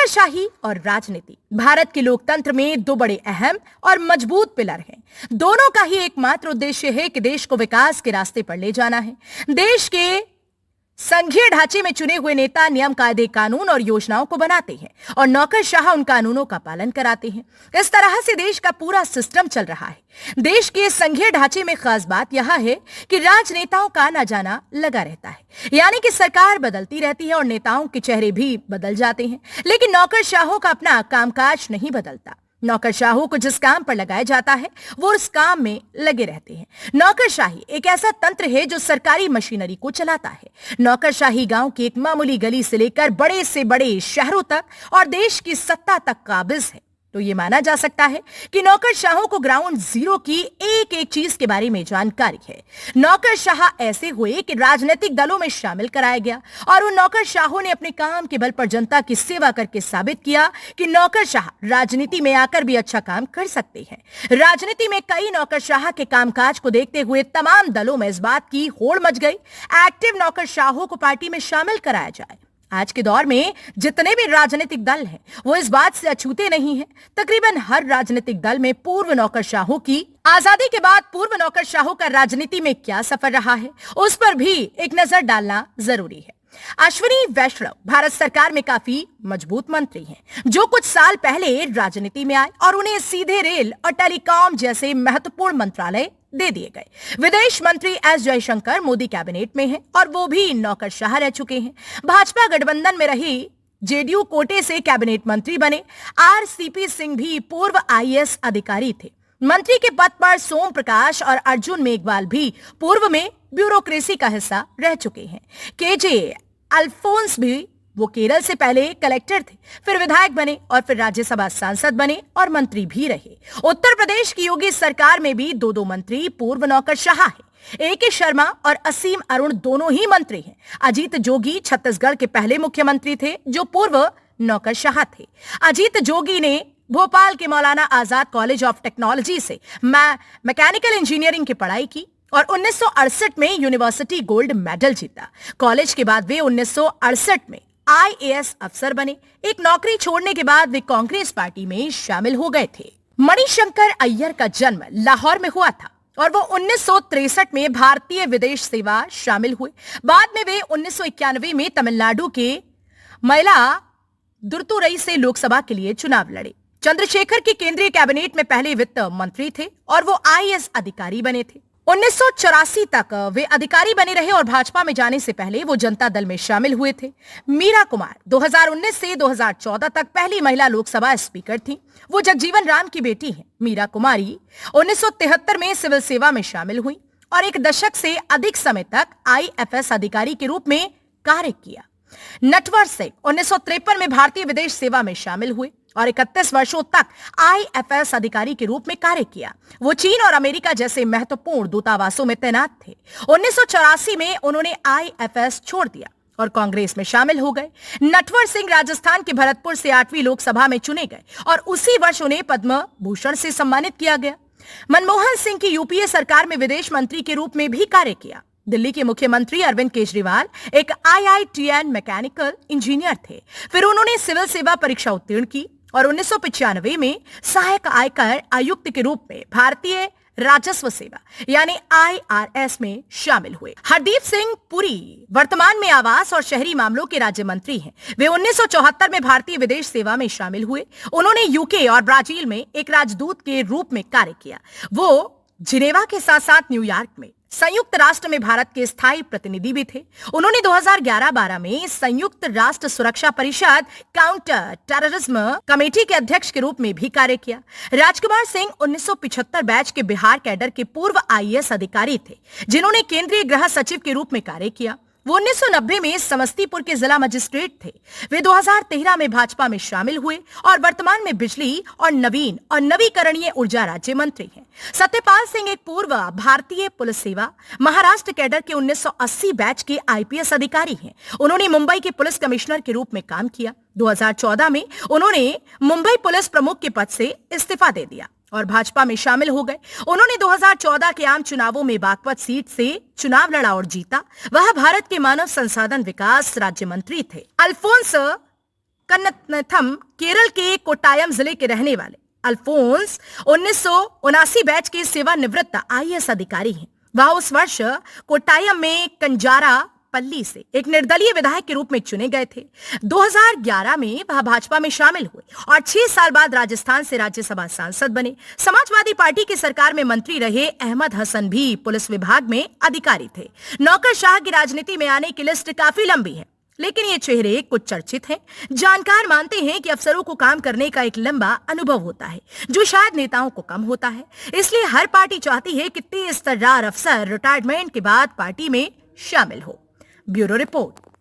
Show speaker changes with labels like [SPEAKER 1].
[SPEAKER 1] नौकरशाही और राजनीति भारत के लोकतंत्र में दो बड़े अहम और मजबूत पिलर हैं। दोनों का ही एकमात्र उद्देश्य है कि देश को विकास के रास्ते पर ले जाना है। देश के संघीय ढांचे में चुने हुए नेता नियम, कायदे, कानून और योजनाओं को बनाते हैं और नौकरशाह उन कानूनों का पालन कराते हैं। इस तरह से देश का पूरा सिस्टम चल रहा है। देश के संघीय ढांचे में खास बात यह है कि राजनेताओं का आना जाना लगा रहता है, यानी कि सरकार बदलती रहती है और नेताओं के चेहरे भी बदल जाते हैं, लेकिन नौकरशाहों का अपना कामकाज नहीं बदलता। नौकरशाहों को जिस काम पर लगाया जाता है वो उस काम में लगे रहते हैं। नौकरशाही एक ऐसा तंत्र है जो सरकारी मशीनरी को चलाता है। नौकरशाही गांव की एक मामूली गली से लेकर बड़े से बड़े शहरों तक और देश की सत्ता तक काबिज है। तो ये माना जा सकता है कि नौकरशाहों को ग्राउंड जीरो की एक एक चीज के बारे में जानकारी है। नौकरशाह ऐसे हुए कि राजनीतिक दलों में शामिल कराया गया और उन नौकरशाहों ने अपने काम के बल पर जनता की सेवा करके साबित किया कि नौकरशाह राजनीति में आकर भी अच्छा काम कर सकते हैं। राजनीति में कई नौकरशाह के कामकाज को देखते हुए तमाम दलों में इस बात की होड़ मच गई, एक्टिव नौकरशाहों को पार्टी में शामिल कराया जाए। आज के दौर में जितने भी राजनीतिक दल हैं, वो इस बात से अछूते नहीं हैं। तकरीबन हर राजनीतिक दल में पूर्व नौकरशाहों की आजादी के बाद पूर्व नौकरशाहों का राजनीति में क्या सफर रहा है, उस पर भी एक नजर डालना जरूरी है। अश्विनी वैष्णव भारत सरकार में काफी मजबूत मंत्री हैं, जो कुछ साल पहले राजनीति में आए और उन्हें सीधे रेल और टेलीकॉम जैसे महत्वपूर्ण मंत्रालय दे दिए गए। विदेश मंत्री एस जयशंकर मोदी कैबिनेट में हैं और वो भी नौकरशाह रह चुके हैं। भाजपा गठबंधन में रही जेडीयू कोटे से कैबिनेट मंत्री बने आरसीपी सिंह भी पूर्व आईएएस अधिकारी थे। मंत्री के पद पर सोम प्रकाश और अर्जुन मेघवाल भी पूर्व में ब्यूरोक्रेसी का हिस्सा रह चुके हैं। केजे अल्फोंस भी वो केरल से पहले कलेक्टर थे, फिर विधायक बने और फिर राज्यसभा सांसद बने और मंत्री भी रहे। उत्तर प्रदेश की योगी सरकार में भी दो मंत्री पूर्व नौकरशाह हैं। एके शर्मा और असीम अरुण दोनों ही मंत्री हैं। अजीत जोगी छत्तीसगढ़ के पहले मुख्यमंत्री थे जो पूर्व नौकरशाह थे। अजीत जोगी ने भोपाल के Maulana Azad college of technology से मैकेनिकल इंजीनियरिंग की पढ़ाई की और 1968 में यूनिवर्सिटी गोल्ड मेडल जीता। कॉलेज के बाद वे 1968 में आईएएस अफसर बने। एक नौकरी छोड़ने के बाद वे कांग्रेस पार्टी में शामिल हो गए थे। मणिशंकर अय्यर का जन्म लाहौर में हुआ था और वो 1963 में भारतीय विदेश सेवा शामिल हुए। बाद में वे 1991 में तमिलनाडु के मयिलादुथुरई से लोकसभा के लिए चुनाव लड़े। चंद्रशेखर की केंद्रीय कैबिनेट में पहले वित्त मंत्री थे और वो आईएएस अधिकारी बने थे। 1984 तक वे अधिकारी बने रहे और भाजपा में जाने से पहले वो जनता दल में शामिल हुए थे। मीरा कुमार 2019 से 2014 तक पहली महिला लोकसभा स्पीकर थी। वो जगजीवन राम की बेटी हैं। मीरा कुमारी 1973 में सिविल सेवा में शामिल हुई और एक दशक से अधिक समय तक आईएफएस अधिकारी के रूप में कार्य किया। नटवर सिंह 1953 में भारतीय विदेश सेवा में शामिल हुए और 31 वर्षों तक आईएफएस अधिकारी के रूप में कार्य किया। वो चीन और अमेरिका जैसे महत्वपूर्ण दूतावासों में तैनात थे। 1984 में उन्होंने आईएफएस छोड़ दिया और कांग्रेस में शामिल हो गए। नटवर सिंह राजस्थान के भरतपुर से 8वीं लोकसभा में चुने गए और उसी वर्ष उन्हें पद्म भूषण से सम्मानित किया गया। मनमोहन सिंह की यूपीए सरकार में विदेश मंत्री के रूप में भी कार्य किया। दिल्ली के मुख्यमंत्री अरविंद केजरीवाल एक आईआईटीएन मैकेनिकल इंजीनियर थे। फिर उन्होंने सिविल सेवा परीक्षा उत्तीर्ण की और 1995 में सहायक आयकर आयुक्त के रूप में भारतीय राजस्व सेवा यानी आईआरएस में शामिल हुए। हरदीप सिंह पुरी वर्तमान में आवास और शहरी मामलों के राज्य मंत्री हैं। वे 1974 में भारतीय विदेश सेवा में शामिल हुए। उन्होंने यूके और ब्राजील में एक राजदूत के रूप में कार्य किया। वो जिनेवा के साथ साथ न्यूयॉर्क में संयुक्त राष्ट्र में भारत के स्थायी प्रतिनिधि भी थे। उन्होंने 2011-12 में संयुक्त राष्ट्र सुरक्षा परिषद काउंटर टेररिज्म कमेटी के अध्यक्ष के रूप में भी कार्य किया। राजकुमार सिंह 1975 बैच के बिहार कैडर के पूर्व आईएएस अधिकारी थे, जिन्होंने केंद्रीय गृह सचिव के रूप में कार्य किया। वो 1990 में समस्तीपुर के जिला मजिस्ट्रेट थे। वे 2013 में भाजपा में शामिल हुए और वर्तमान में बिजली और नवीन और नवीकरणीय ऊर्जा राज्य मंत्री हैं। सत्यपाल सिंह एक पूर्व भारतीय पुलिस सेवा महाराष्ट्र कैडर के 1980 बैच के आईपीएस अधिकारी हैं। उन्होंने मुंबई के पुलिस कमिश्नर के रूप में काम किया। 2014 में उन्होंने मुंबई पुलिस प्रमुख के पद से इस्तीफा दे दिया और भाजपा में शामिल हो गए। उन्होंने 2014 के आम चुनावों में बागपत सीट से चुनाव लड़ा और जीता। वह भारत के मानव संसाधन विकास राज्य मंत्री थे। अल्फोंस कन्नथम केरल के कोट्टायम जिले के रहने वाले अल्फोंस 1979 बैच के सेवानिवृत्त आईएएस अधिकारी हैं। वह उस वर्ष कोट्टायम में कंजारा पल्ली से एक निर्दलीय विधायक के रूप में चुने गए थे। 2011 में वह भाजपा में शामिल हुए और 6 साल बाद राजस्थान से राज्यसभा सांसद बने। समाजवादी पार्टी की सरकार में मंत्री रहे अहमद हसन भी पुलिस विभाग में अधिकारी थे। नौकरशाह की राजनीति में आने की लिस्ट काफी लंबी है, लेकिन ये चेहरे कुछ चर्चित हैं। जानकार मानते हैं कि अफसरों को काम करने का एक लंबा अनुभव होता है, जो शायद नेताओं को कम होता है। इसलिए हर पार्टी चाहती है कि तेज तर्रार अफसर रिटायरमेंट के बाद पार्टी में शामिल हो। Bureau report.